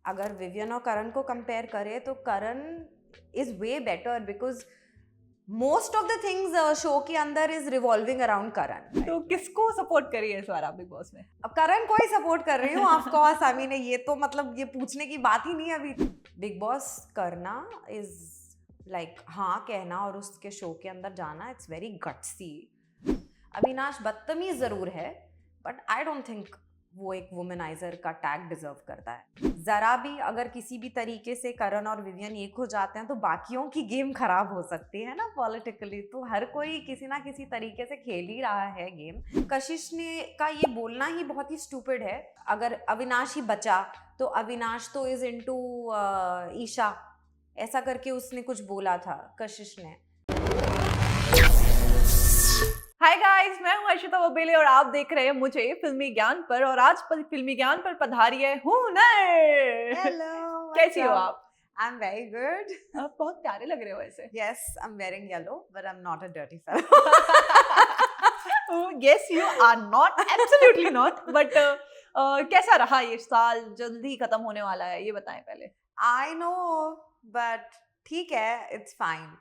अगर विवियन और करण को कंपेयर करें तो Karan is way better because most of the things show के अंदर इज रिवॉल्विंग अराउंड करण. तो किसको सपोर्ट करिए इस बार आप बिग बॉस में? अब करण को ही सपोर्ट कर रही हूँ ऑफ कोर्स. आई मीन ये तो मतलब ये पूछने की बात ही नहीं है अभी. बिग बॉस करना इज लाइक हाँ कहना और उसके शो के अंदर जाना, इट्स वेरी गट्सी. अविनाश बदतमीज जरूर है बट आई डोंट थिंक वो एक वुमेनाइजर का टैग डिजर्व करता है. जरा भी अगर किसी भी तरीके से करण और विवियन एक हो जाते हैं तो बाकियों की गेम खराब हो सकती है ना पॉलिटिकली. तो हर कोई किसी ना किसी तरीके से खेल ही रहा है गेम. कशिश ने का ये बोलना ही बहुत ही स्टूपिड है. अगर अविनाश ही बचा तो अविनाश तो इज इनटू ईशा ऐसा करके उसने कुछ बोला था कशिश ने. हाय गाइस, मैं हूं अर्शिता वबेले और आप देख रहे हैं मुझे फिल्मी ज्ञान पर. और आज फिल्मी ज्ञान पर पधारी है हुनर. हेलो, कैसी हो आप? I am very good. आप बहुत प्यारे लग रहे हो ऐसे. Yes, I am wearing yellow but I am not a dirty fellow. Yes, you are not, absolutely not. But कैसा रहा ये साल? जल्दी खत्म होने वाला है, ये बताएं पहले. आई नो बट ठीक है, इट्स फाइन.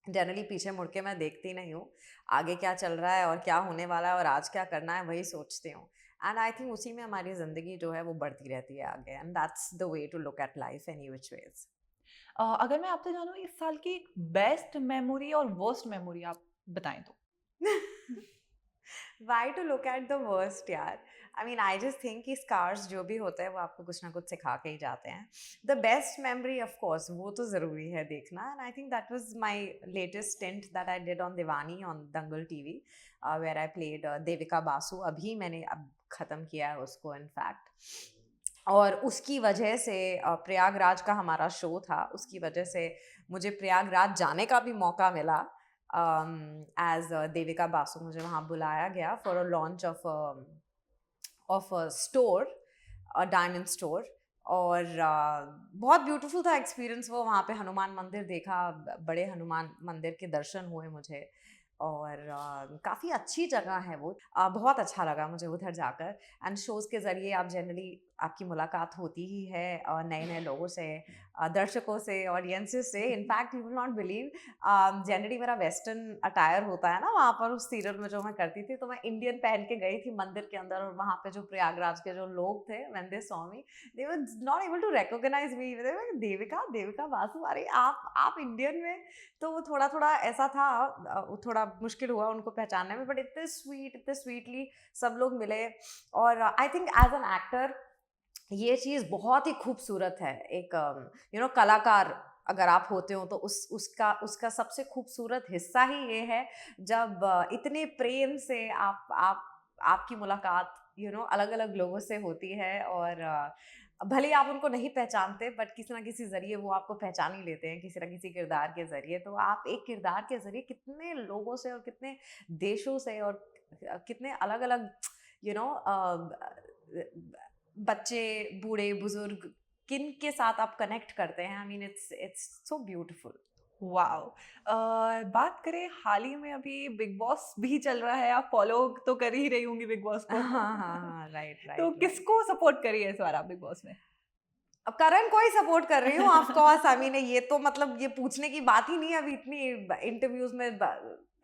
जनरली पीछे मुड़ के मैं देखती नहीं हूँ. आगे क्या चल रहा है और क्या होने वाला है और आज क्या करना है वही सोचती हूँ. एंड आई थिंक उसी में हमारी ज़िंदगी जो है वो बढ़ती रहती है आगे. And that's the way to look at life any which ways. अगर मैं आपसे जानूं इस साल की बेस्ट मेमोरी और वर्स्ट मेमोरी आप बताएं तो. Why to look at the worst यार. I mean, I just think कि scars जो भी होते हैं वो आपको कुछ ना कुछ सिखा के ही जाते हैं. The best memory of course वो तो ज़रूरी है देखना. And I think that was my latest stint that I did on Diwani on Dangal TV where I played Devika Basu. अभी मैंने अब ख़त्म किया है उसको in fact. और उसकी वजह से प्रयागराज का हमारा शो था, उसकी वजह से मुझे प्रयागराज जाने का भी मौका मिला. As देविका बासु मुझे वहाँ बुलाया गया for a launch of a store, a diamond store. और बहुत ब्यूटीफुल था एक्सपीरियंस वो. वहाँ पे हनुमान मंदिर देखा, बड़े हनुमान मंदिर के दर्शन हुए मुझे. और काफ़ी अच्छी जगह है वो. बहुत अच्छा लगा मुझे उधर जाकर. एंड शोज़ के ज़रिए आप जनरली आपकी मुलाकात होती ही है नए नए लोगों से, दर्शकों से, ऑडियंसेस से. In fact you will not believe generally मेरा वेस्टर्न अटायर होता है ना वहाँ पर उस सीरियल में जो मैं करती थी, तो मैं इंडियन पहन के गई थी मंदिर के अंदर. और वहाँ पे जो प्रयागराज के जो लोग थे when they saw me they were not able to recognise me. Devika Devika Basu, अरे आप इंडियन में. तो वो थोड़ा थोड़ा ऐसा था, थोड़ा मुश्किल हुआ उनको पहचानने में. बट इतने स्वीटली सब लोग मिले. और I think as an actor ये चीज़ बहुत ही खूबसूरत है. एक कलाकार अगर आप होते हो तो उसका सबसे खूबसूरत हिस्सा ही ये है जब इतने प्रेम से आपकी मुलाकात अलग अलग लोगों से होती है. और भले आप उनको नहीं पहचानते बट किसी ना किसी ज़रिए वो आपको पहचान ही लेते हैं, किसी ना किसी किरदार के ज़रिए. तो आप एक किरदार के ज़रिए कितने लोगों से और कितने देशों से और कितने अलग अलग बच्चे, बूढ़े, बुजुर्ग, किन के साथ आप कनेक्ट करते हैं. I mean it's so beautiful. Wow. बात करें हाल ही में अभी बिग बॉस भी चल रहा है, आप फॉलो तो कर ही रही होंगी बिग बॉस को. हाँ, राइट. तो किसको सपोर्ट करिए इस बार आप बिग बॉस में? अब करण को ही सपोर्ट कर रही हूँ ऑफ कोर्स. आई मीन ये तो मतलब ये पूछने की बात ही नहीं है अभी. इतनी इंटरव्यूज में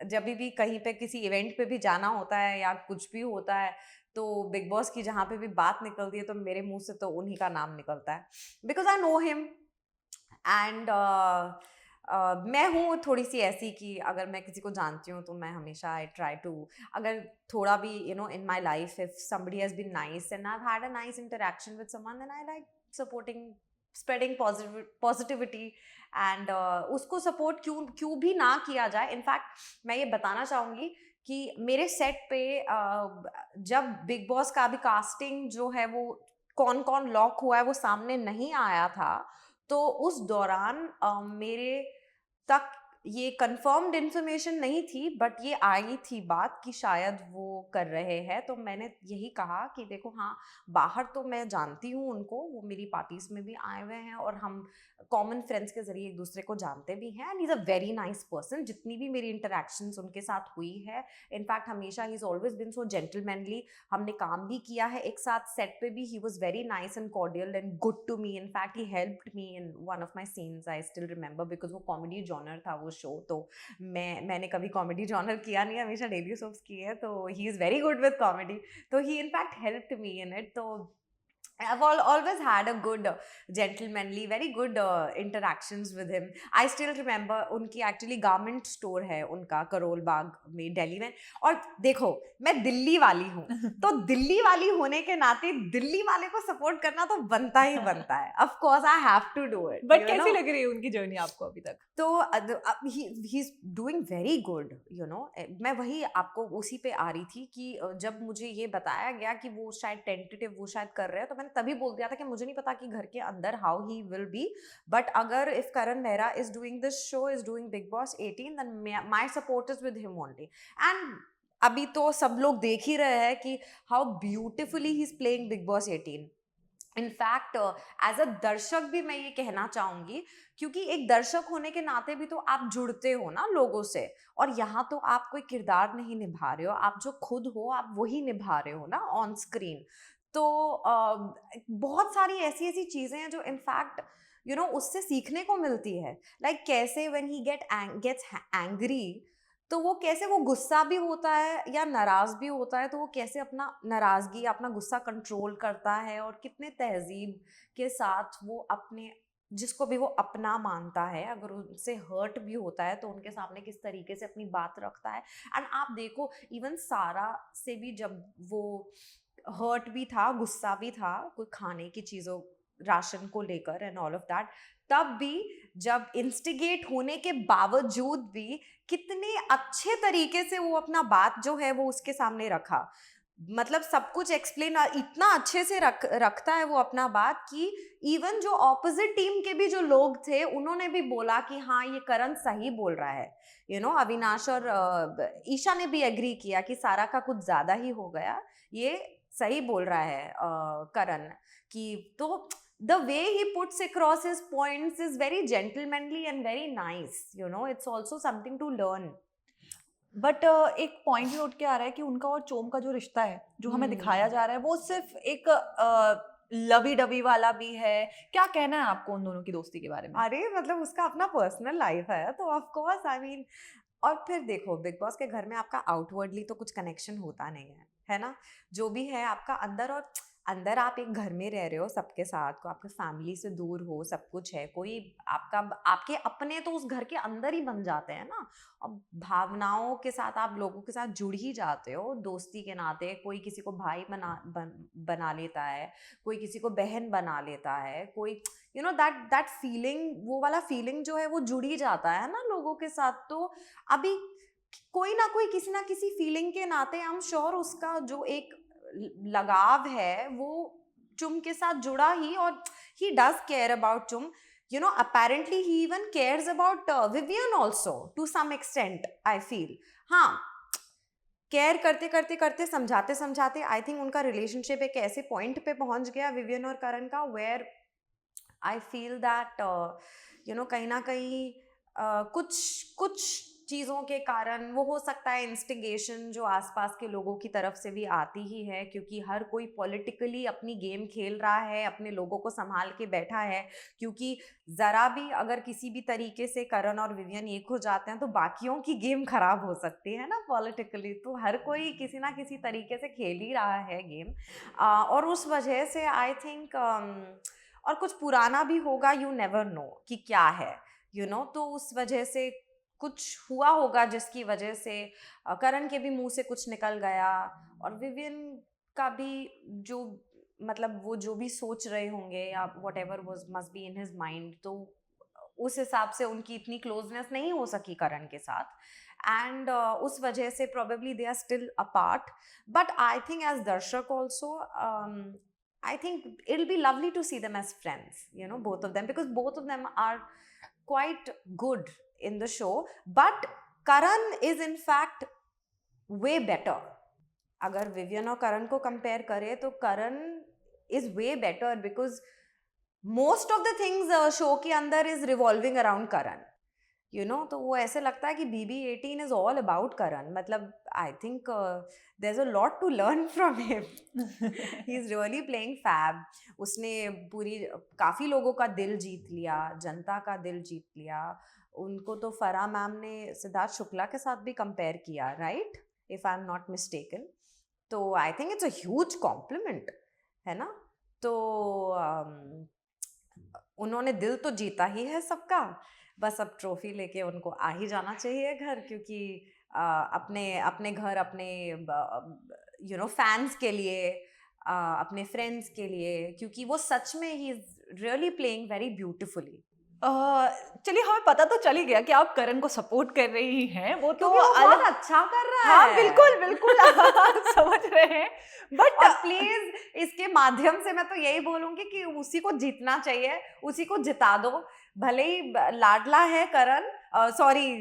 जब भी कहीं पे किसी इवेंट पे भी जाना होता है या कुछ भी होता है तो बिग बॉस की जहाँ पे भी बात निकलती है तो मेरे मुंह से तो उन्हीं का नाम निकलता है. Because I know him. And मैं हूँ थोड़ी सी ऐसी कि अगर मैं किसी को जानती हूँ तो मैं हमेशा आई ट्राई टू, अगर थोड़ा भी in my life if somebody has been nice and I've had a nice interaction with someone then I like supporting, spreading positivity. And उसको सपोर्ट क्यों भी ना किया जाए. इनफैक्ट मैं ये बताना चाहूँगी कि मेरे सेट पे जब बिग बॉस का अभी कास्टिंग जो है वो कौन कौन लॉक हुआ है वो सामने नहीं आया था, तो उस दौरान मेरे तक ये कंफर्म्ड इंफॉर्मेशन नहीं थी, बट ये आई थी बात कि शायद वो कर रहे हैं, तो मैंने यही कहा कि देखो हाँ, बाहर तो मैं जानती हूँ उनको, वो मेरी पार्टीज में भी आए हुए हैं और हम कॉमन फ्रेंड्स के जरिए एक दूसरे को जानते भी हैं, and he is a very nice person. जितनी भी मेरी इंटरेक्शंस उनके साथ हुई है, इनफैक्ट हमेशा he is always been so gentlemanly. हमने काम भी किया है एक साथ सेट पे भी, he was very nice and cordial and good to me. In fact he helped me in one of my scenes, I still remember, because वो कॉमेडी जॉनर था वो शो, तो मैंने कभी कॉमेडी जॉनर किया नहीं, हमेशा डेली सोप्स किए हैं, तो he is very good with comedy, तो he in fact helped me in it. तो I've always had a good gentlemanly, very good interactions with him. I still remember उनकी actually garment store है उनका करोल बाग में दिल्ली में। और देखो मैं दिल्ली वाली हूँ, तो दिल्ली वाली होने के नाते दिल्ली वाले को सपोर्ट करना तो बनता ही बनता है। Of course I have to do it. But कैसी लग रही है उनकी जर्नी आपको अभी तक? तो he is doing very good, you know. मैं वही आपको उसी पे आ रही थी कि जब मुझे ये बताया गया कि वो शायद टेंटेटिव वो शायद कर रहे हैं, तो मैंने तभी बोल दिया था कि मुझे नहीं पता कि घर के अंदर how he will be, but अगर if Karan Mehra is doing this show, is doing Bigg Boss 18, then my support is with him only. And अभी तो सब लोग देख ही रहे हैं कि how beautifully he is playing Bigg Boss 18। In fact as a दर्शक भी मैं ये कहना चाहूंगी, क्योंकि एक दर्शक होने के नाते भी तो आप जुड़ते हो ना लोगों से, और यहाँ तो आप कोई किरदार नहीं निभा रहे हो, आप जो खुद हो आप वही निभा रहे हो ना ऑन स्क्रीन। तो बहुत सारी ऐसी ऐसी चीजें हैं जो इनफैक्ट यू नो उससे सीखने को मिलती है। लाइक कैसे व्हेन ही गेट्स एंग्री, तो वो कैसे वो गुस्सा भी होता है या नाराज भी होता है, तो वो कैसे अपना नाराजगी अपना गुस्सा कंट्रोल करता है, और कितने तहजीब के साथ वो अपने जिसको भी वो अपना मानता है, अगर उनसे हर्ट भी होता है तो उनके सामने किस तरीके से अपनी बात रखता है। एंड आप देखो इवन सारा से भी जब वो हर्ट भी था, गुस्सा भी था कोई खाने की चीज़ों राशन को लेकर एंड ऑल ऑफ दैट, तब भी जब इंस्टिगेट होने के बावजूद भी कितने अच्छे तरीके से वो अपना बात जो है वो उसके सामने रखा। मतलब सब कुछ एक्सप्लेन इतना अच्छे से रखता है वो अपना बात कि इवन जो ऑपोजिट टीम के भी जो लोग थे उन्होंने भी बोला कि हाँ ये करण सही बोल रहा है। यू नो अविनाश और ईशा ने भी एग्री किया कि सारा का कुछ ज्यादा ही हो गया, ये सही बोल रहा है करण की। तो the way he puts across his points is very gentlemanly and very nice, you know, it's also something to learn. But एक पॉइंट नोट के आ रहा है कि उनका और चोम का जो रिश्ता है जो हमें दिखाया जा रहा है वो सिर्फ एक लवी डवी वाला भी है। क्या कहना है आपको उन दोनों की दोस्ती के बारे में? अरे मतलब उसका अपना पर्सनल लाइफ है, तो ऑफ कोर्स आई मीन, और फिर देखो बिग बॉस के घर में आपका आउटवर्डली तो कुछ कनेक्शन होता नहीं है ना, जो भी है आपका अंदर, और अंदर आप एक घर में रह रहे हो सबके साथ, को आपके फैमिली से दूर हो, सब कुछ है, कोई आपका आपके अपने तो उस घर के अंदर ही बन जाते हैं ना, और भावनाओं के साथ आप लोगों के साथ जुड़ ही जाते हो दोस्ती के नाते। कोई किसी को भाई बना लेता है, कोई किसी को बहन बना लेता है, कोई यू नो दैट फीलिंग, वो वाला फीलिंग जो है वो जुड़ ही जाता है ना लोगों के साथ। तो अभी कोई ना कोई किसी ना किसी फीलिंग के नाते आई एम श्योर उसका जो एक लगाव है वो चुम के साथ जुड़ा ही, और ही डज केयर अबाउट चुम, you know, apparently he even cares about Vivian also to some extent, I feel. हाँ, केयर करते करते करते समझाते समझाते आई थिंक उनका रिलेशनशिप एक ऐसे पॉइंट पे पहुंच गया विवियन और करण का, where I feel that you know कहीं ना कहीं कुछ चीज़ों के कारण वो हो सकता है इंस्टिगेशन जो आसपास के लोगों की तरफ से भी आती ही है, क्योंकि हर कोई पॉलिटिकली अपनी गेम खेल रहा है, अपने लोगों को संभाल के बैठा है, क्योंकि ज़रा भी अगर किसी भी तरीके से करण और विवियन एक हो जाते हैं तो बाकियों की गेम खराब हो सकती है ना पॉलिटिकली। तो हर कोई किसी ना किसी तरीके से खेल ही रहा है गेम, और उस वजह से आई थिंक और कुछ पुराना भी होगा, यू नेवर नो कि क्या है, यू नो, तो उस वजह से कुछ हुआ होगा जिसकी वजह से करण के भी मुंह से कुछ निकल गया, और विवियन का भी जो मतलब वो जो भी सोच रहे होंगे या what ever was must be in his mind, तो उस हिसाब से उनकी इतनी क्लोजनेस नहीं हो सकी करण के साथ, एंड उस वजह से probably they are still apart. But I think as दर्शक also I think it'll be lovely to see them as friends, you know, both of them, because both of them are quite good in the show. But Karan is in fact way better. अगर Vivian और करण को compare करें तो Karan is way better, because most of the things show के अंदर is revolving around Karan, you know. तो वो ऐसे लगता है कि BB18 is all about Karan. मतलब I think there is a lot to learn from him. He is really playing fab. उसने पूरी काफ़ी लोगों का दिल जीत लिया, जनता का दिल जीत लिया. उनको तो फराह मैम ने सिद्धार्थ शुक्ला के साथ भी कंपेयर किया, right, if I am not mistaken. तो I think it's a huge compliment, है ना. तो उन्होंने दिल तो जीता ही है सबका, बस अब ट्रॉफी लेके उनको आ ही जाना चाहिए घर, क्योंकि अपने अपने घर, अपने यू नो फैंस के लिए, अपने फ्रेंड्स के लिए, क्योंकि वो सच में ही is really playing very beautifully. चलिए, हमें पता तो चल ही गया कि आप करण को सपोर्ट कर रही हैं, वो तो क्योंकि वो बहुत अच्छा कर रहा हाँ है. बिल्कुल बिल्कुल समझ रहे हैं. बट प्लीज इसके माध्यम से मैं तो यही बोलूंगी कि उसी को जीतना चाहिए, उसी को जिता दो. भले ही लाडला है करण, सॉरी,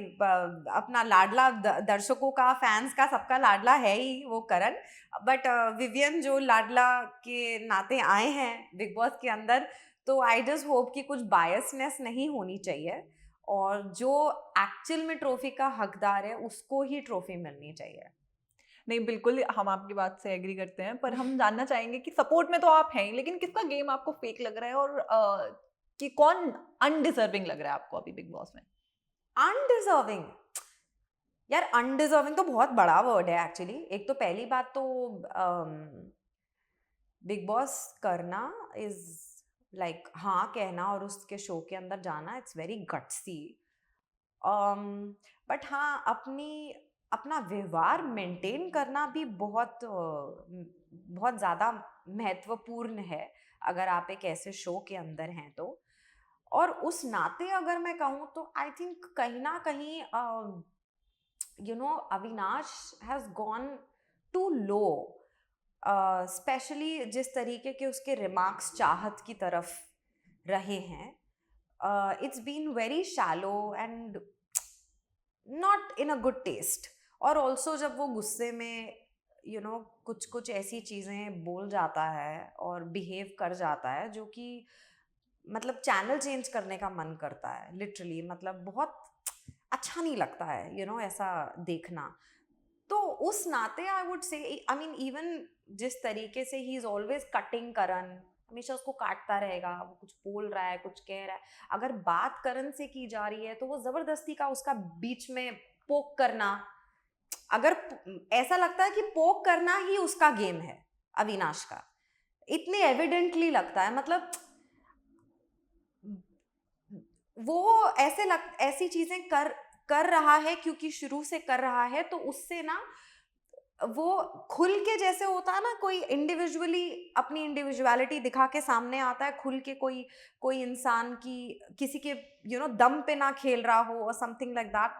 अपना लाडला दर्शकों का, फैंस का, सबका लाडला है ही वो करण. बट विवियन जो लाडला के नाते आए हैं बिग बॉस के अंदर, तो आई जस्ट होप कि कुछ बायसनेस नहीं होनी चाहिए, और जो एक्चुअल में ट्रॉफी का हकदार है उसको ही ट्रॉफी मिलनी चाहिए. नहीं, बिल्कुल हम आपकी बात से एग्री करते हैं, पर हम जानना चाहेंगे कि सपोर्ट में तो आप हैं ही, लेकिन किसका गेम आपको फेक लग रहा है, और कि कौन अनडिजर्विंग लग रहा है आपको अभी बिग बॉस में? अनडिजर्विंग, यार अनडिजर्विंग तो बहुत बड़ा वर्ड है एक्चुअली. एक तो पहली बात तो बिग बॉस करना इज लाइक हाँ कहना और उसके शो के अंदर जाना, इट्स वेरी गट्सी. बट हाँ, अपना व्यवहार मेंटेन करना भी बहुत ज़्यादा महत्वपूर्ण है अगर आप एक ऐसे शो के अंदर हैं तो. और उस नाते अगर मैं कहूँ तो आई थिंक कहीं ना कहीं you know Avinash has gone to low, specially जिस तरीके के उसके रिमार्क्स चाहत की तरफ रहे हैं. It's been very shallow and not in a good taste. और ऑल्सो जब वो गुस्से में यू नो कुछ ऐसी चीज़ें बोल जाता है और बिहेव कर जाता है जो कि मतलब चैनल चेंज करने का मन करता है लिटरली. मतलब बहुत अच्छा नहीं लगता है यू नो ऐसा देखना. तो उस नाते I would say, I mean even जिस तरीके से ही इज ऑलवेज कटिंग करण, हमेशा उसको काटता रहेगा, वो कुछ बोल रहा है, कुछ कह रहा है, अगर बात करण से की जा रही है तो वो जबरदस्ती का उसका बीच में पोक करना, अगर ऐसा लगता है कि पोक करना ही उसका गेम है अविनाश का, इतने एविडेंटली लगता है. मतलब वो ऐसी चीजें कर रहा है क्योंकि शुरू से कर रहा है, तो उससे ना वो खुल के, जैसे होता है ना कोई इंडिविजुअली अपनी इंडिविजुअलिटी दिखा के सामने आता है, खुल के कोई इंसान की किसी के यू नो दम पे ना खेल रहा हो और समथिंग लाइक दैट.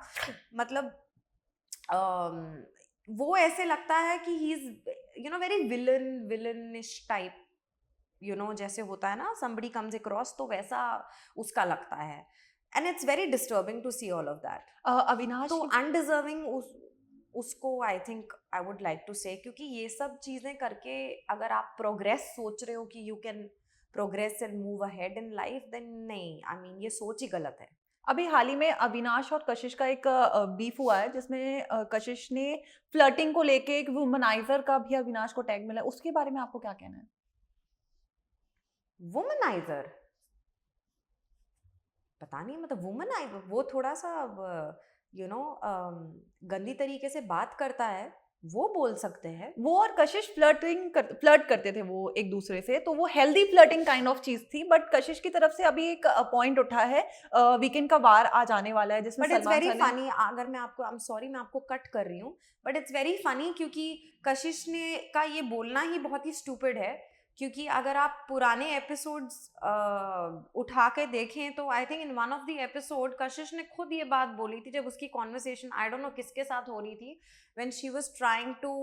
मतलब वो ऐसे लगता है कि he is you know very villainish type, you know जैसे होता है ना somebody comes across, तो वैसा उसका लगता है. And it's very disturbing to see all of that. Avinash तो की अनडिजर्विंग उसको I think I would like to say, क्योंकि ये सब चीज़ें करके अगर आप प्रोग्रेस सोच रहे हो कि you can progress and move ahead in life, then नहीं, आई मीन ये सोच ही गलत है. अभी हाल ही में अविनाश और कशिश का एक बीफ हुआ है, जिसमें कशिश ने फ्लर्टिंग को लेके एक वुमनाइजर का भी अविनाश को टैग मिला है. उसके बारे में आपको क्या कहना है? वुमनाइजर, पता नहीं, मतलब वुमनाइजर वो थोड़ा सा यू नो गंदी तरीके से बात करता है, वो बोल सकते हैं. वो और कशिश फ्लर्ट करते थे वो एक दूसरे से, तो वो हेल्दी फ्लर्टिंग काइंड ऑफ चीज थी. बट कशिश की तरफ से अभी एक पॉइंट उठा है, वीकेंड का वार आज आने वाला है, जिसमें but it's very Salman funny, अगर मैं आपको, आई एम सॉरी मैं आपको कट कर रही हूँ, बट इट्स वेरी फनी क्योंकि कशिश ने का ये बोलना ही बहुत ही स्टूपिड है. क्योंकि अगर आप पुराने एपिसोड्स उठा के देखें तो I think in one of the episode कशिश ने खुद ये बात बोली थी, जब उसकी कॉन्वर्सेशन आई डोंट नो किसके साथ हो रही थी, when she was trying to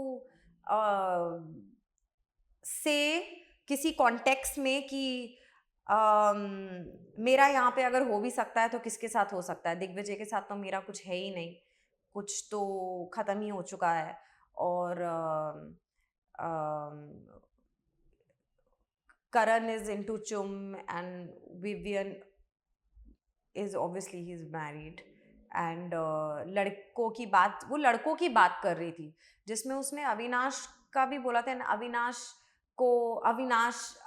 say किसी कॉन्टेक्स्ट में कि मेरा यहाँ पे अगर हो भी सकता है तो किसके साथ हो सकता है, दिग्विजय के साथ तो मेरा कुछ है ही नहीं, कुछ तो ख़त्म ही हो चुका है। और Karan is into Chum and Vivian is obviously he's married and लड़कों की बात, वो लड़कों की बात कर रही थी जिसमें उसने अविनाश का भी बोला था, अविनाश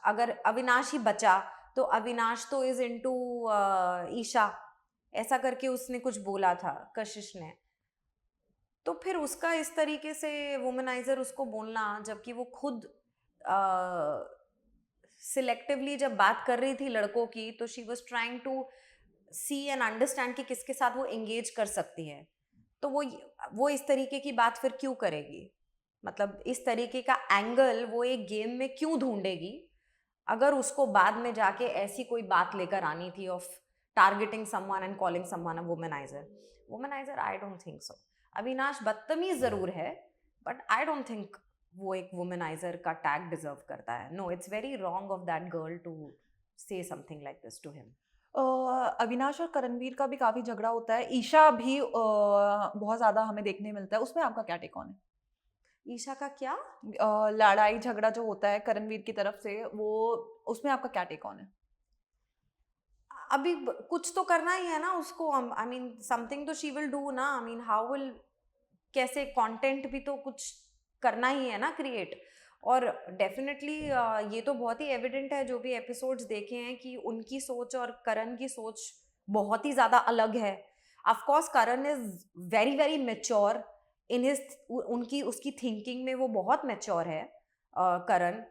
अगर अविनाश ही बचा तो अविनाश तो इज इनटू ईशा, ऐसा करके उसने कुछ बोला था कशिश ने। तो फिर उसका इस तरीके से वुमनाइजर उसको बोलना, जबकि वो खुद सिलेक्टिवली जब बात कर रही थी लड़कों की, तो she was trying to see and understand कि किसके साथ वो एंगेज कर सकती है। तो वो इस तरीके की बात फिर क्यों करेगी, मतलब इस तरीके का एंगल वो एक गेम में क्यों ढूंढेगी, अगर उसको बाद में जाके ऐसी कोई बात लेकर आनी थी of targeting someone and calling someone a womaniser. I don't think so. Avinash बदतमीज जरूर है, बट आई डोंट थिंक वो एक वुमनाइजर का टैग डिजर्व करता है। No, it's very wrong of that girl to say something like this to him. Avinash और करणवीर का भी काफी झगड़ा होता है, ईशा भी बहुत ज्यादा हमें देखने मिलता है, उसमें आपका क्या टेक ऑन है? ईशा का क्या? लड़ाई झगड़ा जो होता है करणवीर की तरफ से, वो उसमें आपका क्या टेक ऑन है? अभी कुछ तो करना ही है ना उसको, आई मीन समथिंग तो शी विल डू ना, आई मीन हाउ विल, कैसे कंटेंट भी तो कुछ करना ही है ना क्रिएट। और डेफिनेटली ये तो बहुत ही एविडेंट है जो भी एपिसोड्स देखे हैं कि उनकी सोच और करण की सोच बहुत ही ज़्यादा अलग है। Of course Karan is very very mature in his, उनकी उसकी थिंकिंग में वो बहुत मेच्योर है करण।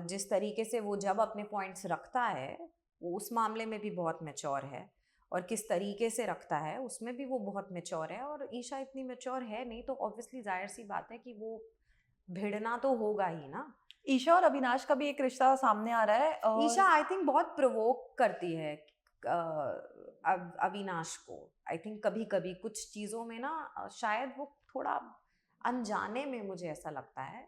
जिस तरीके से वो जब अपने पॉइंट्स रखता है वो उस मामले में भी बहुत मेच्योर है, और किस तरीके से रखता है उसमें भी वो बहुत मेच्योर है। और ईशा इतनी मेच्योर है नहीं, तो ऑब्वियसली जाहिर सी बात है कि वो भिड़ना तो होगा ही ना। ईशा और अविनाश का भी एक रिश्ता सामने आ रहा है और ईशा आई थिंक बहुत प्रोवोक करती है अविनाश को। आई थिंक कभी कभी कुछ चीज़ों में ना शायद वो थोड़ा अनजाने में, मुझे ऐसा लगता है,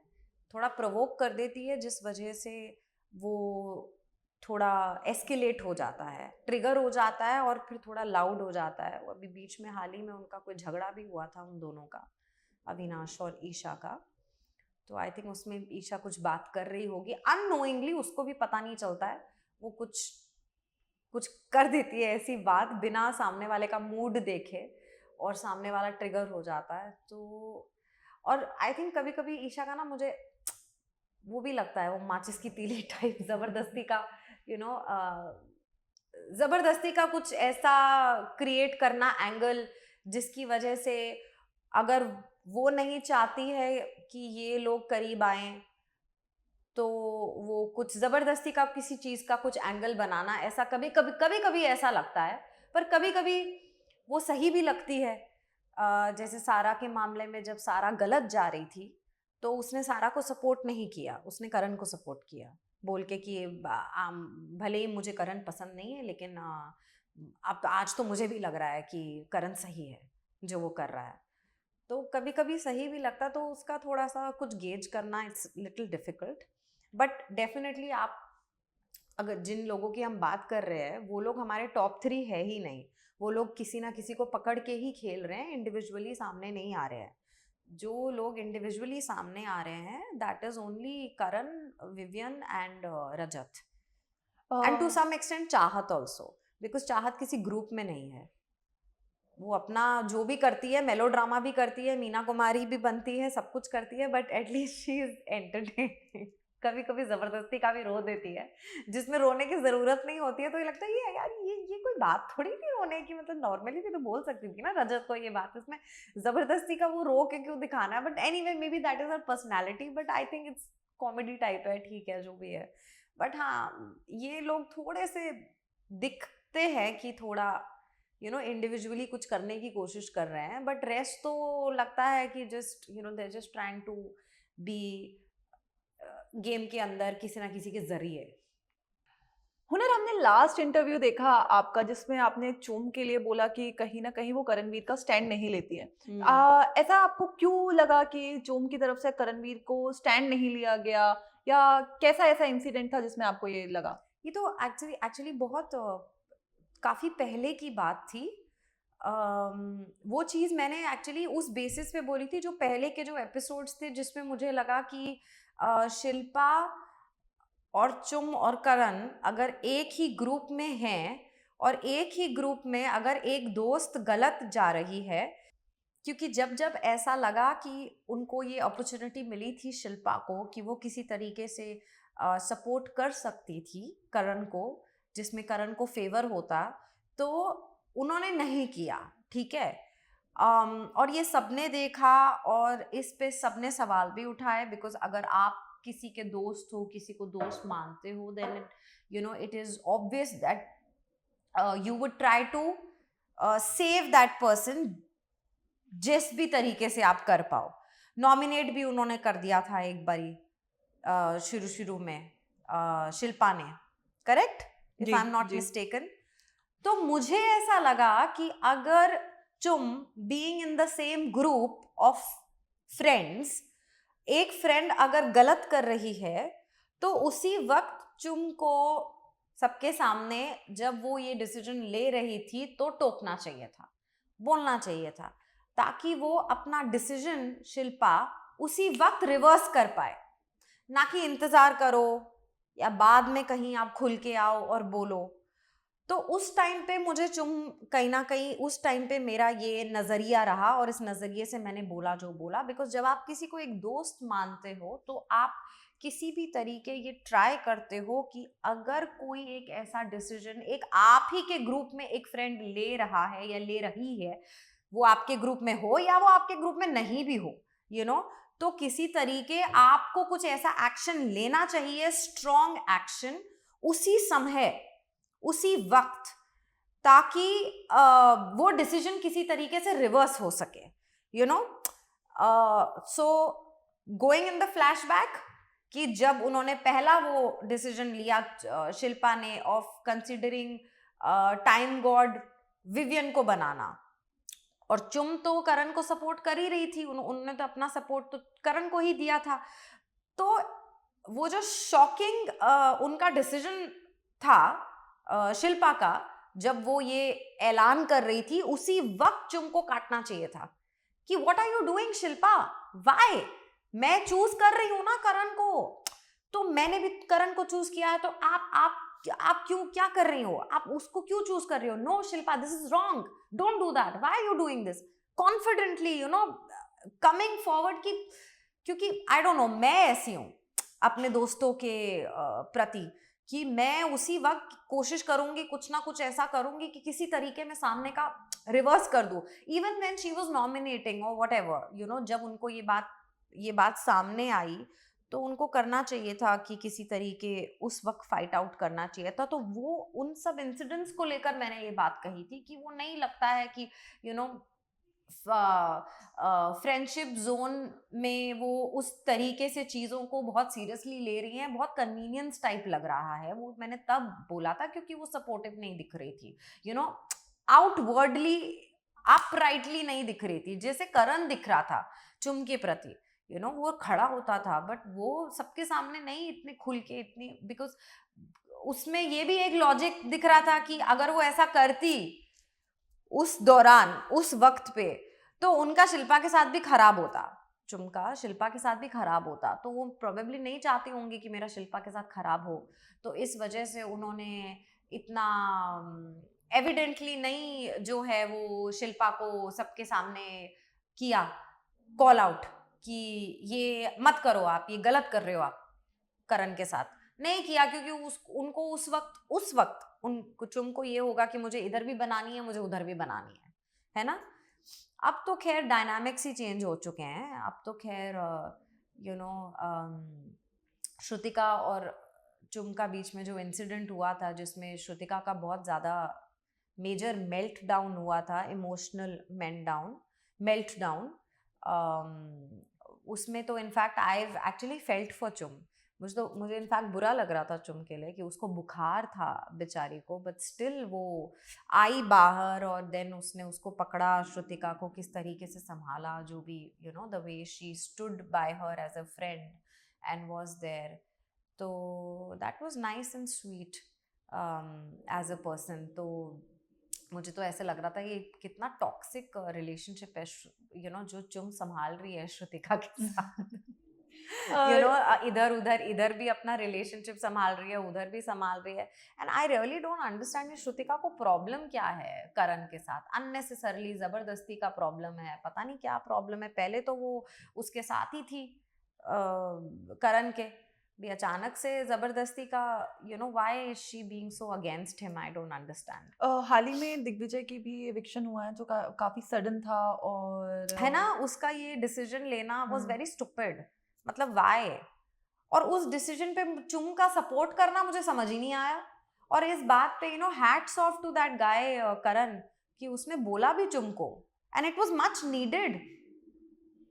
थोड़ा प्रोवोक कर देती है, जिस वजह से वो थोड़ा एस्केलेट हो जाता है, ट्रिगर हो जाता है और फिर थोड़ा लाउड हो जाता है। अभी बीच में हाल ही में उनका कोई झगड़ा भी हुआ था उन दोनों का, अविनाश और ईशा का। तो आई थिंक उसमें ईशा कुछ बात कर रही होगी अननोइंगली, उसको भी पता नहीं चलता है, वो कुछ कुछ कर देती है ऐसी बात बिना सामने वाले का मूड देखे, और सामने वाला ट्रिगर हो जाता है। तो और आई थिंक कभी कभी ईशा का ना मुझे वो भी लगता है, वो माचिस की तीली टाइप ज़बरदस्ती का, यू नो, ज़बरदस्ती का कुछ ऐसा क्रिएट करना एंगल, जिसकी वजह से अगर वो नहीं चाहती है कि ये लोग करीब आएं, तो वो कुछ ज़बरदस्ती का किसी चीज़ का कुछ एंगल बनाना, ऐसा कभी कभी ऐसा लगता है। पर कभी कभी वो सही भी लगती है। जैसे सारा के मामले में जब सारा गलत जा रही थी तो उसने सारा को सपोर्ट नहीं किया, उसने करण को सपोर्ट किया, बोल के कि भले ही मुझे करण पसंद नहीं है, लेकिन अब आज तो मुझे भी लग रहा है कि करण सही है जो वो कर रहा है। तो कभी कभी सही भी लगता, तो उसका थोड़ा सा कुछ गेज करना it's little difficult. But definitely आप अगर जिन लोगों की हम बात कर रहे हैं वो लोग हमारे टॉप 3 है ही नहीं, वो लोग किसी ना किसी को पकड़ के ही खेल रहे हैं, इंडिविजुअली सामने नहीं आ रहे हैं। जो लोग इंडिविजुअली सामने आ रहे हैं that is only Karan, Vivian and Rajat, and to some extent Chahat also, because Chahat किसी ग्रुप में नहीं है। वो अपना जो भी करती है, मेलो ड्रामा भी करती है, मीना कुमारी भी बनती है, सब कुछ करती है, but at least she is entertaining. कभी कभी जबरदस्ती का भी रो देती है जिसमें रोने की जरूरत नहीं होती है, तो ये लगता है ये यार ये कोई बात थोड़ी थी रोने की, मतलब नॉर्मली भी तो बोल सकती थी ना रजत को ये बात, इसमें जबरदस्ती का वो रो के क्यों दिखाना है। But anyway may be that is her personality, but I think it's comedy type है, ठीक है जो भी है। बट हाँ, ये लोग थोड़े से दिखते हैं कि थोड़ा यू नो इंडिविजुअली कुछ करने की कोशिश कर रहे हैं, बट रेस्ट तो लगता है कि just you know they just trying to be game के अंदर किसी ना किसी के जरिए। हुनर, हमने लास्ट इंटरव्यू देखा आपका जिसमें आपने चूम के लिए बोला कि कहीं ना कहीं वो करणवीर का स्टैंड नहीं लेती है। ऐसा आपको क्यों लगा कि चूम की तरफ से करणवीर को स्टैंड नहीं लिया गया, या कैसा ऐसा इंसिडेंट था जिसमें आपको ये लगा? ये तो एक्चुअली बहुत काफ़ी पहले की बात थी। वो चीज़ मैंने एक्चुअली उस बेसिस पे बोली थी, जो पहले के जो एपिसोड्स थे जिसमें मुझे लगा कि शिल्पा और चुम और करण अगर एक ही ग्रुप में हैं और एक ही ग्रुप में अगर एक दोस्त गलत जा रही है, क्योंकि जब जब ऐसा लगा कि उनको ये अपॉर्चुनिटी मिली थी शिल्पा को कि वो किसी तरीके से सपोर्ट कर सकती थी करण को, जिसमें करण को फेवर होता, तो उन्होंने नहीं किया, ठीक है। और ये सबने देखा और इस पे सबने सवाल भी उठाए, बिकॉज अगर आप किसी के दोस्त हो, किसी को दोस्त मानते हो, then you know it is obvious that you would try to save that person जिस भी तरीके से आप कर पाओ। नॉमिनेट भी उन्होंने कर दिया था एक बारी शुरू शुरू में शिल्पा ने, correct, if I am not mistaken. तो मुझे ऐसा लगा कि अगर चुम being in the same group of friends, एक फ्रेंड अगर गलत कर रही है तो उसी वक्त चुम को सबके सामने जब वो ये डिसीजन ले रही थी तो टोकना चाहिए था, बोलना चाहिए था, ताकि वो अपना डिसीजन शिल्पा उसी वक्त रिवर्स कर पाए, ना कि इंतजार करो या बाद में कहीं आप खुल के आओ और बोलो। तो उस टाइम पे मुझे चुम कहीं ना कहीं उस टाइम पे मेरा ये नज़रिया रहा और इस नज़रिए से मैंने बोला जो बोला, बिकॉज जब आप किसी को एक दोस्त मानते हो तो आप किसी भी तरीके ये ट्राई करते हो कि अगर कोई एक ऐसा डिसीजन एक आप ही के ग्रुप में एक फ्रेंड ले रहा है या ले रही है, वो आपके ग्रुप में हो या वो आपके ग्रुप में नहीं भी हो, यू नो, तो किसी तरीके आपको कुछ ऐसा एक्शन लेना चाहिए, स्ट्रॉन्ग एक्शन, उसी समय उसी वक्त, ताकि वो डिसीजन किसी तरीके से रिवर्स हो सके, you know. So going in the flashback, कि जब उन्होंने पहला वो डिसीजन लिया शिल्पा ने of considering time God Vivian को बनाना, और चुम तो करण को सपोर्ट कर ही रही थी, उन्होंने तो अपना सपोर्ट तो करण को ही दिया था, तो वो जो शॉकिंग उनका डिसीजन था शिल्पा का, जब वो ये ऐलान कर रही थी उसी वक्त चुम को काटना चाहिए था कि what are you doing Shilpa, why, मैं चूज कर रही हूं ना करण को, तो मैंने भी करण को चूज किया है, तो आप क्यों, क्या कर रही हो, आप उसको क्यों चूज कर रही हो, no Shilpa this is wrong, don't do that, why are you doing this, confidently, you know, coming forward की, क्योंकि आई डोंट नो, मैं ऐसी हूं अपने दोस्तों के प्रति कि मैं उसी वक्त कोशिश करूंगी, कुछ ना कुछ ऐसा करूंगी कि किसी तरीके में सामने का रिवर्स कर दूं, even when she was nominating और व्हाटएवर, यू नो, जब उनको ये बात सामने आई तो उनको करना चाहिए था कि किसी तरीके उस वक्त फाइट आउट करना चाहिए था। तो वो उन सब इंसिडेंट्स को लेकर मैंने ये बात कही थी कि वो नहीं लगता है कि यू नो फ्रेंडशिप जोन में वो उस तरीके से चीज़ों को बहुत सीरियसली ले रही हैं, बहुत कन्वीनियंस टाइप लग रहा है, वो मैंने तब बोला था, क्योंकि वो सपोर्टिव नहीं दिख रही थी, यू नो, आउटवर्डली अपराइटली नहीं दिख रही थी, जैसे करण दिख रहा था चुम के प्रति, यू नो, वो खड़ा होता था, बट वो सबके सामने नहीं इतने खुल के, इतनी, बिकॉज उसमें ये भी एक लॉजिक दिख रहा था कि अगर वो ऐसा करती उस दौरान उस वक्त पे, तो उनका शिल्पा के साथ भी खराब होता, चुम का शिल्पा के साथ भी खराब होता, तो वो प्रोबेबली नहीं चाहती होंगी कि मेरा शिल्पा के साथ खराब हो, तो इस वजह से उन्होंने इतना एविडेंटली नहीं जो है वो शिल्पा को सबके सामने किया कॉल आउट कि ये मत करो, आप ये गलत कर रहे हो, आप करण के साथ नहीं किया, क्योंकि उनको उस वक्त उन चुम को ये होगा कि मुझे इधर भी बनानी है, मुझे उधर भी बनानी है ना। अब तो खैर डायनामिक्स ही चेंज हो चुके हैं, अब तो खैर यू नो श्रुतिका और चुम का बीच में जो इंसिडेंट हुआ था, जिसमें श्रुतिका का बहुत ज़्यादा मेजर मेल्ट डाउन हुआ था, इमोशनल मेल्ट डाउन, उसमें तो in fact I actually felt for चुम, मुझे इनफैक्ट बुरा लग रहा था चुम के लिए कि उसको बुखार था बेचारी को, बट स्टिल वो आई बाहर और देन उसने उसको पकड़ा, श्रुतिका को किस तरीके से संभाला, जो भी, you know, the way she stood by her as a friend and was there, तो that was nice and sweet as a person. तो मुझे तो ऐसे लग रहा था ये कितना टॉक्सिक रिलेशनशिप है, जो चुम संभाल रही है श्रुतिका के साथ. इधर उधर, इधर भी अपना रिलेशनशिप संभाल रही है, उधर भी संभाल रही है. And I really don't understand Shrutika को प्रॉब्लम क्या है करण के साथ. अननेसेसरली जबरदस्ती का प्रॉब्लम है, पता नहीं क्या प्रॉब्लम है. पहले तो वो उसके साथ ही थी करण के, भी अचानक से जबरदस्ती का. Why is she being so against him? I don't understand. हाल ही में दिग्विजय की भी एविक्शन हुआ है जो काफी सडन था, और है ना, उसका ये डिसीजन लेना वाज हाँ. Very stupid. मतलब व्हाई? और उस डिसीजन पे चुम का सपोर्ट करना मुझे समझ ही नहीं आया. और इस बात पे hats off to that guy Karan, कि उसने बोला भी चुम को, and it was much needed.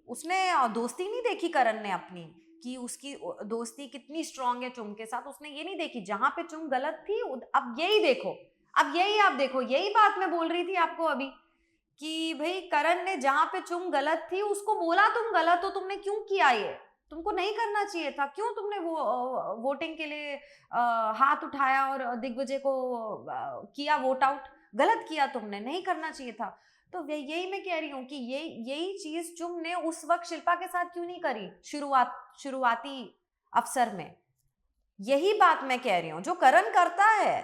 उसने दोस्ती नहीं देखी करण ने अपनी, कि उसकी दोस्ती कितनी स्ट्रांग है चुम के साथ. उसने ये नहीं देखी जहां पे चुम गलत थी. अब यही देखो, अब यही आप देखो, यही बात मैं बोल रही थी आपको अभी, कि भाई करण ने जहां पे चुम गलत थी उसको बोला तुम गलत हो, तुमने क्यों किया ये, तुमको नहीं करना चाहिए था, क्यों तुमने वो वोटिंग के लिए हाथ उठाया और दिग्विजय को किया वोट आउट. गलत किया तुमने, नहीं करना चाहिए था. तो यही मैं कह रही हूँ कि यही चीज चुम ने उस वक्त शिल्पा के साथ क्यों नहीं करी शुरुआती अवसर में. यही बात मैं कह रही हूँ जो करण करता है,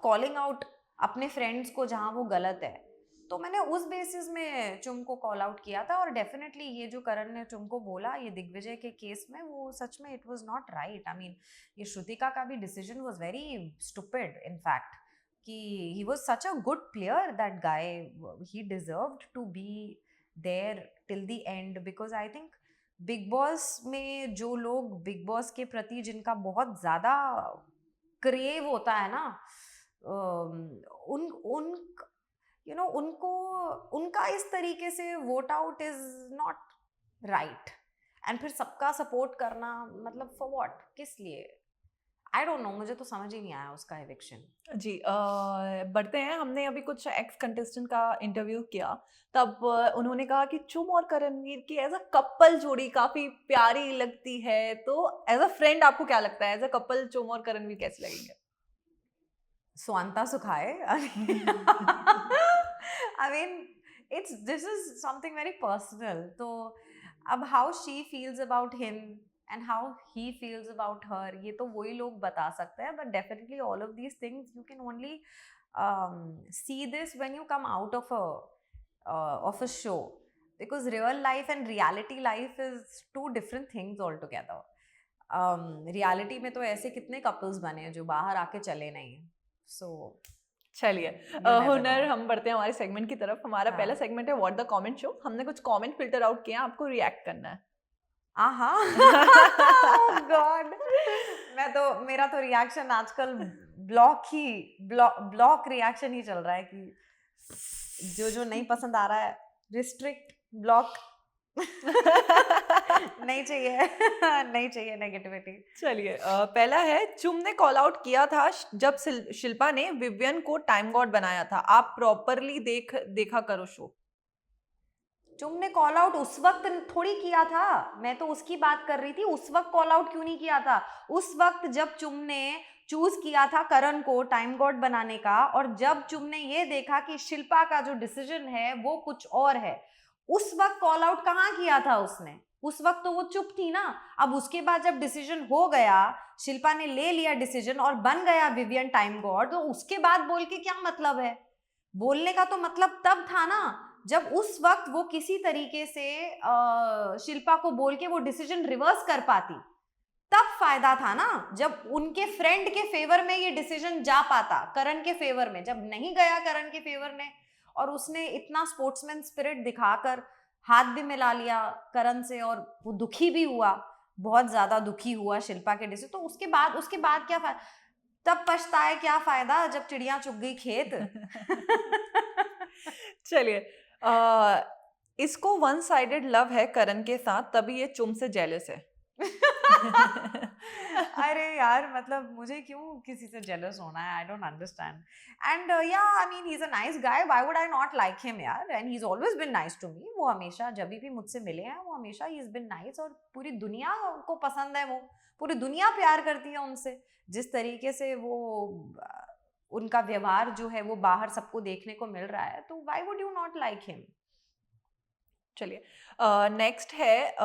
कॉलिंग आउट अपने फ्रेंड्स को जहां वो गलत है. तो मैंने उस बेसिस में चुम को कॉल आउट किया था. और डेफिनेटली ये जो करण ने चुम को बोला ये दिग्विजय के केस में, वो सच में it was not right. I mean ये श्रुतिका का भी decision was very stupid in fact, कि he was such a good player. That guy, he deserved to be there till the end. Because I think Bigg Boss में जो लोग big boss के प्रति जिनका बहुत ज्यादा क्रेव होता है ना, उनको उनका इस तरीके से vote out is not right. And फिर सबका सपोर्ट करना, मतलब फॉर व्हाट, किस लिए? आई डोंट नो, मुझे तो समझ ही नहीं आया उसका एविक्शन. जी. बढ़ते हैं. हमने अभी कुछ एक्स कंटेस्टेंट का इंटरव्यू किया, तब उन्होंने कहा कि चुम और करणवीर की एज अ कपल जोड़ी काफी प्यारी लगती है. तो एज अ फ्रेंड आपको क्या लगता है, एज अ कपल चुम और करणवीर कैसे लगेंगे? स्वांता सुखाए. I mean, this is something very personal. तो अब how she feels about him and how he feels about her, ये तो वही लोग बता सकते हैं. But definitely all of these things you can only see this when you come out of a show, because real life and reality life is two different things altogether. Reality में तो ऐसे कितने couples बने हैं जो बाहर आके चले नहीं. So चलिए, हुनर हम बढ़ते हैं हमारे सेगमेंट की तरफ. हमारा पहला सेगमेंट है व्हाट द कमेंट शो. हमने कुछ कमेंट फिल्टर आउट किए हैं, आपको रिएक्ट करना है. आहा. Oh God. मेरा तो रिएक्शन आजकल ब्लॉक रिएक्शन ही चल रहा है, कि जो नहीं पसंद आ रहा है रिस्ट्रिक्ट, ब्लॉक. नहीं चाहिए नेगेटिविटी. चलिए, पहला है, चुम ने कॉल आउट किया था जब शिल्पा ने विवियन को टाइम गॉड बनाया था. आप प्रॉपरली देखा करो शो. चुम ने कॉल आउट उस वक्त थोड़ी किया था, मैं तो उसकी बात कर रही थी. उस वक्त कॉल आउट क्यों नहीं किया था? उस वक्त जब चुम ने चूज किया था करण को टाइम गॉड बनाने का, और जब चुम ने ये देखा कि शिल्पा का जो डिसीजन है वो कुछ और है, उस वक्त कॉल आउट कहाँ किया था उसने? उस वक्त तो वो चुप थी ना. अब उसके बाद जब डिसीजन हो गया, शिल्पा ने ले लिया डिसीजन और बन गया विवियन टाइम गॉड, तो उसके बाद बोल के क्या मतलब है? बोलने का तो मतलब तब था ना जब उस वक्त वो किसी तरीके से शिल्पा को बोल के वो डिसीजन रिवर्स कर पाती, तब फायदा था ना. जब उनके फ्रेंड के फेवर में ये डिसीजन जा पाता, करण के फेवर में. जब नहीं गया करण के फेवर में, और उसने इतना स्पोर्ट्समैन स्पिरिट दिखाकर हाथ भी मिला लिया करण से, और वो दुखी भी हुआ, बहुत ज्यादा दुखी हुआ शिल्पा के डिसीजन, तो उसके बाद क्या फायदा? तब पछताए क्या फायदा जब चिड़िया चुग गई खेत. चलिए, इसको वन साइडेड लव है करण के साथ, तभी ये चुम से जेलस है. अरे यार मतलब मुझे क्यों किसी से जेलस होना है, आई don't understand. And yeah I mean he is a nice guy, why would I not like him यार, and he is always been nice to me. वो हमेशा जब भी मुझसे मिले हैं वो हमेशा ही इज बीन नाइस, और पूरी दुनिया को पसंद है, वो पूरी दुनिया प्यार करती है उनसे. जिस तरीके से वो उनका व्यवहार जो है वो बाहर सबको देखने को मिल रहा है, तो why would you not like him. चलिए, नेक्स्ट है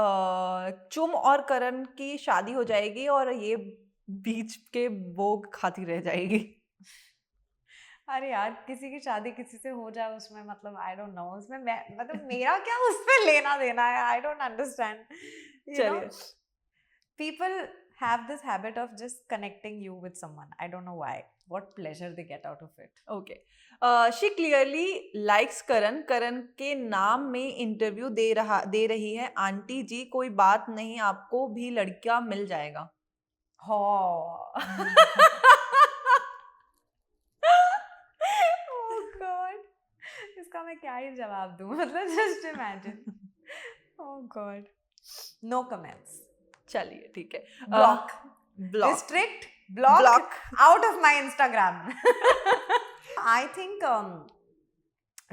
चुम और करण की शादी हो जाएगी और ये बीच के भोग खाती रह जाएगी. अरे यार किसी की शादी किसी से हो जाए उसमें मतलब आई डोंट नो, उसमें मैं मतलब मेरा क्या उसमें लेना देना है, आई डोंट अंडरस्टैंड. यू नो, चलिए, people have this habit of just connecting you with someone. I don't know why. What pleasure they get out of it. Okay. She clearly likes Karan. Karan के नाम में इंटरव्यू दे रही है. आंटी जी कोई बात नहीं, आपको भी लड़का मिल जाएगा. Oh. Oh God. इसका मैं क्या ही जवाब दूँ, मतलब just imagine. Oh God. No comments. चलिए ठीक है. Block. Block. Restrict. Block. Block. Out of my Instagram. I think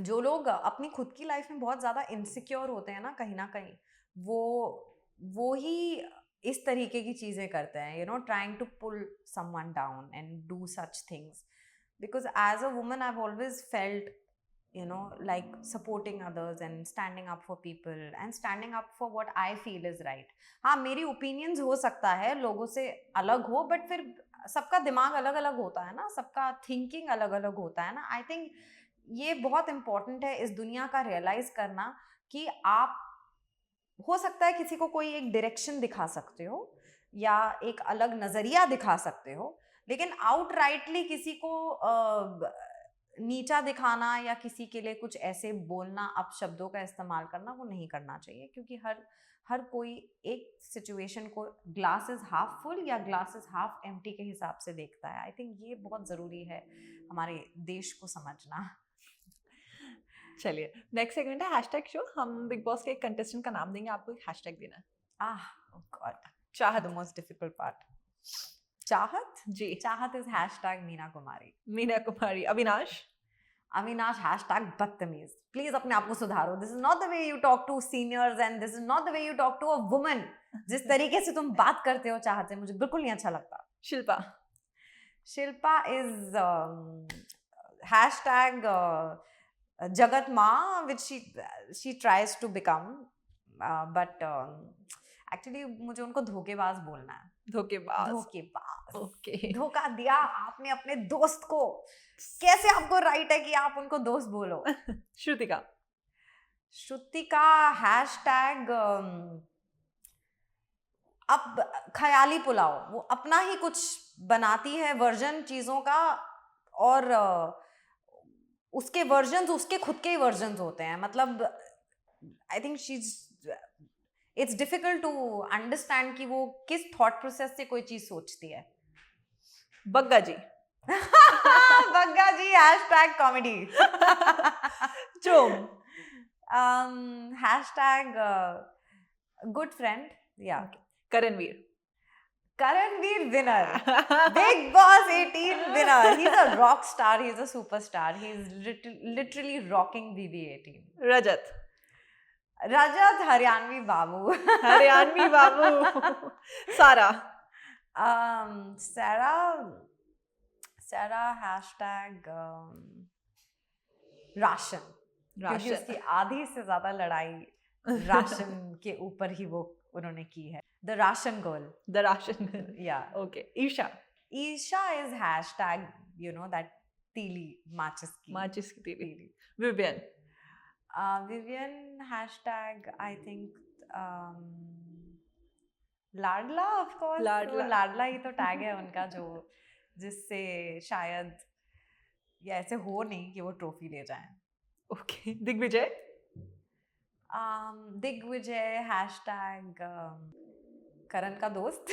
जो लोग अपनी खुद की लाइफ में बहुत ज़्यादा इनसिक्योर होते हैं ना कहीं वो ही इस तरीके की चीज़ें करते हैं, you know, trying to pull someone down and do such things. Because as a woman I have always felt, you know, like supporting others and standing up for people and standing up for what I feel is right. हाँ, मेरी opinions हो सकता है लोगों से अलग हो, but फिर सबका दिमाग अलग अलग होता है ना, सबका thinking अलग अलग होता है ना. I think ये बहुत important है इस दुनिया का realize करना कि आप हो सकता है किसी को कोई एक direction दिखा सकते हो या एक अलग नज़रिया दिखा सकते हो, लेकिन outrightly किसी को नीचा दिखाना या किसी के लिए कुछ ऐसे बोलना, अपशब्दों का इस्तेमाल करना, वो नहीं करना चाहिए. क्योंकि हर कोई एक सिचुएशन को ग्लास इज हाफ फुल या ग्लास इज हाफ एम्प्टी के हिसाब से देखता है. आई थिंक ये बहुत ज़रूरी है हमारे देश को समझना. चलिए, नेक्स्ट सेगमेंट है हैशटैग शो. हम बिग बॉस के एक कंटेस्टेंट का नाम देंगे, आपको एक हैशटैग देना है. God, Chahat. The most difficult part. Chahat ji. Chahat is hashtag Meena Kumari. Meena Kumari. Avinash. Avinash hashtag बदतमीज. प्लीज अपने आप को सुधारो. This is not the way you talk to seniors and this is not the way you talk to a woman. जिस तरीके से तुम बात करते हो चाहत से मुझे बिल्कुल नहीं अच्छा लगता. शिल्पा. शिल्पा इज हैशटैग जगत माँ, which she tries to become, but actually मुझे उनको धोखेबाज बोलना है. धोखेबाज. ओके. धोखा दिया आपने अपने दोस्त को, कैसे आपको राइट है कि आप उनको दोस्त बोलो. श्रुतिका. श्रुतिका हैशटैग अब ख्याली पुलाव. वो अपना ही कुछ बनाती है वर्जन चीज़ों का, और उसके वर्जन्स उसके खुद के ही वर्जन्स होते हैं. मतलब I think it's difficult to understand कि वो किस थॉट प्रोसेस से कोई चीज सोचती है. Bagga ji. Bagga ji hashtag comedy. Chum. Hashtag good friend. या Karanveer. Karanveer winner. Big Boss 18 winner. He's a rock star. He's a superstar. He's literally rocking BB18. Rajat. Rajat Haryanvi बाबू. हरियाणवी बाबू. सारा. Sarah hashtag ration. क्योंकि उसकी आधी से ज्यादा लड़ाई राशन के ऊपर ही वो उन्होंने की है. The Russian girl. The Russian girl. Yeah. Okay. Isha. Isha is hashtag, you know, that Tili matches ki. Matches ki Tili. Vivian. Vivian hashtag, I think, लाडला of course. लाडला. लाडला ही तो टैग है उनका जो जिससे शायद या ऐसे हो नहीं कि वो ट्रॉफी ले जाएं. Okay. दिग्विजय. दिग्विजय हैशटैग करण का दोस्त.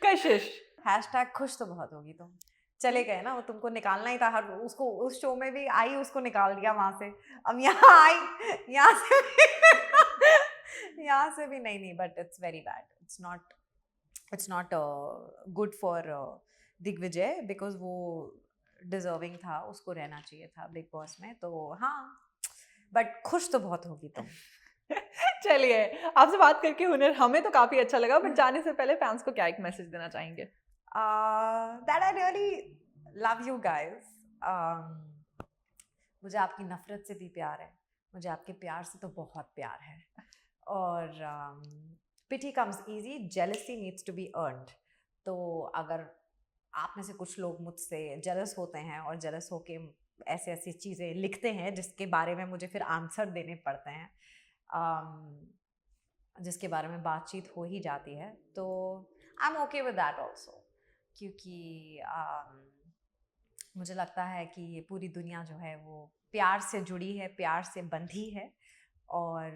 कशिश. हैशटैग खुश तो बहुत होगी तुम. चले गए ना वो, तुमको निकालना ही था. हर उसको उस शो में भी आई, उसको निकाल दिया वहां से. अब यहाँ आई, यहाँ से भी नहीं. But it's very bad. it's not good for Digvijay, because वो डिजर्विंग था, उसको रहना चाहिए था बिग बॉस में. तो हाँ, बट खुश तो बहुत होगी तुम. चलिए, आपसे बात करके हुनर हमें तो काफी अच्छा लगा, बट जाने से पहले फैंस को क्या एक मैसेज देना चाहेंगे? That I really love you guys. मुझे आपकी नफरत से भी प्यार है, मुझे आपके प्यार से तो बहुत प्यार है. और pity comes easy, jealousy needs to be earned. तो अगर आप में से कुछ लोग मुझसे जेलस होते हैं और जेलस होके ऐसे ऐसी चीज़ें लिखते हैं जिसके बारे में मुझे फिर आंसर देने पड़ते हैं, जिसके बारे में बातचीत हो ही जाती है, तो I am okay with that also. क्योंकि मुझे लगता है कि ये पूरी दुनिया जो है वो प्यार से जुड़ी है, प्यार से बंधी है. और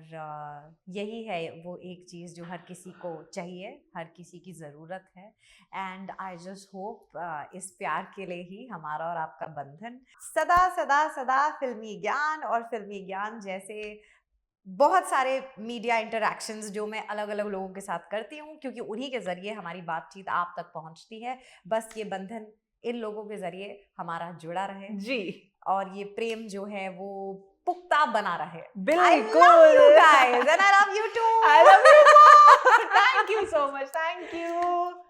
यही है वो एक चीज़ जो हर किसी को चाहिए, हर किसी की ज़रूरत है. एंड आई जस्ट होप इस प्यार के लिए ही हमारा और आपका बंधन सदा सदा सदा फिल्मी ज्ञान और फिल्मी ज्ञान जैसे बहुत सारे मीडिया इंटरैक्शंस जो मैं अलग अलग लोगों के साथ करती हूँ, क्योंकि उन्हीं के ज़रिए हमारी बातचीत आप तक पहुँचती है. बस ये बंधन इन लोगों के ज़रिए हमारा जुड़ा रहे जी, और ये प्रेम जो है वो पुख्ता बना रहे. बिल्कुल. I love you guys and I love you too. I love you more. Thank you so much. Thank you.